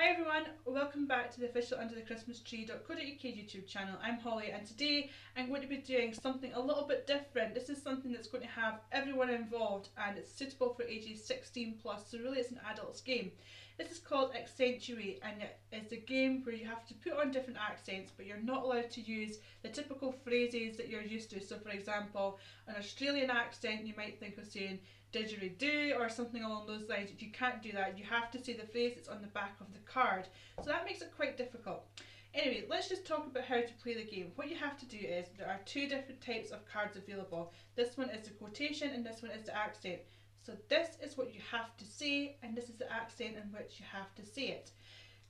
Hi everyone, welcome back to the official underthechristmastree.co.uk YouTube channel. I'm Holly and today I'm going to be doing something a little bit different. This is something that's going to have everyone involved and it's suitable for ages 16 plus, so really it's an adult's game. This is called Accentuate and it's a game where you have to put on different accents but you're not allowed to use the typical phrases that you're used to. So for example, an Australian accent you might think of saying didgeridoo or something along those lines. You can't do that. You have to say the phrase that's on the back of the card. So that makes it quite difficult. Anyway, let's just talk about how to play the game. What you have to do is, there are two different types of cards available. This one is the quotation and this one is the accent. So this is what you have to say and this is the accent in which you have to say it.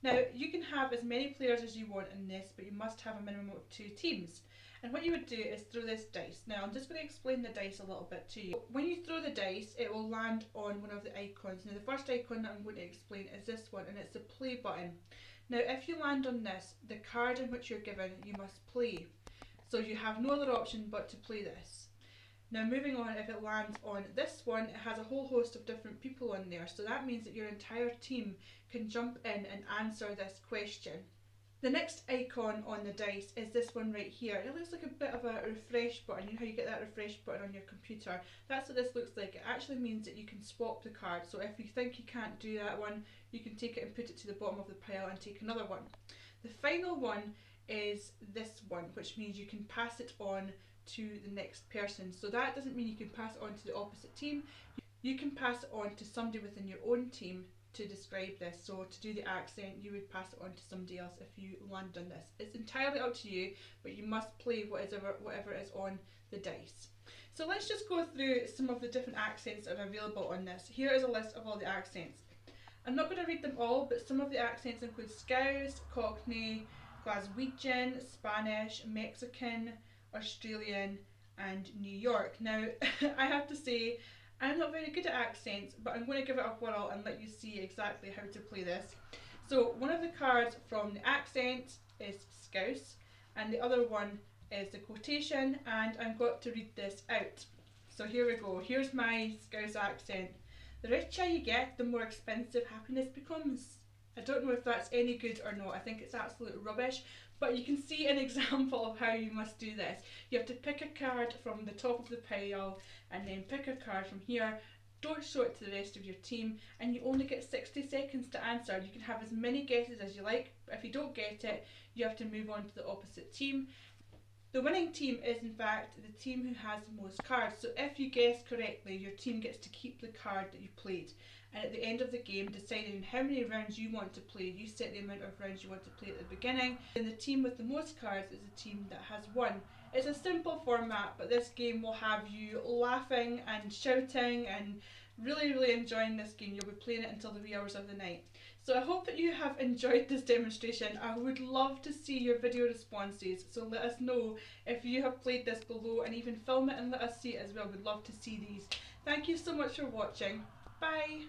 Now, you can have as many players as you want in this, but you must have a minimum of 2 teams. And what you would do is throw this dice. Now, I'm just going to explain the dice a little bit to you. When you throw the dice, it will land on one of the icons. Now, the first icon that I'm going to explain is this one, and it's the play button. Now, if you land on this, the card in which you're given, you must play. So you have no other option but to play this. Now moving on, if it lands on this one, it has a whole host of different people on there, so that means that your entire team can jump in and answer this question. The next icon on the dice is this one right here. It looks like a bit of a refresh button. You know how you get that refresh button on your computer? That's what this looks like. It actually means that you can swap the card, so if you think you can't do that one, you can take it and put it to the bottom of the pile and take another one. The final one is this one, which means you can pass it on to the next person. So that doesn't mean you can pass it on to the opposite team. You can pass it on to somebody within your own team to describe this. So to do the accent, you would pass it on to somebody else if you land on this. It's entirely up to you, but you must play whatever is on the dice. So let's just go through some of the different accents that are available on this. Here is a list of all the accents. I'm not going to read them all, but some of the accents include Scouse, Cockney, Glaswegian, Spanish, Mexican, Australian and New York. Now I have to say I'm not very good at accents, but I'm going to give it a whirl and let you see exactly how to play this. So one of the cards from the accent is Scouse and the other one is the quotation, and I've got to read this out. So here we go. Here's my Scouse accent. The richer you get, the more expensive happiness becomes. I don't know if that's any good or not. I think it's absolute rubbish, but you can see an example of how you must do this. You have to pick a card from the top of the pile and then pick a card from here. Don't show it to the rest of your team, and you only get 60 seconds to answer. You can have as many guesses as you like. If you don't get it, you have to move on to the opposite team. The winning team is in fact the team who has the most cards, so if you guess correctly, your team gets to keep the card that you played, and at the end of the game, deciding how many rounds you want to play, you set the amount of rounds you want to play at the beginning, and the team with the most cards is the team that has won. It's a simple format, but this game will have you laughing and shouting and really enjoying this game. You'll be playing it until the wee hours of the night. So I hope that you have enjoyed this demonstration. I would love to see your video responses, so let us know if you have played this below, and even film it and let us see it as well. We'd love to see these. Thank you so much for watching. Bye!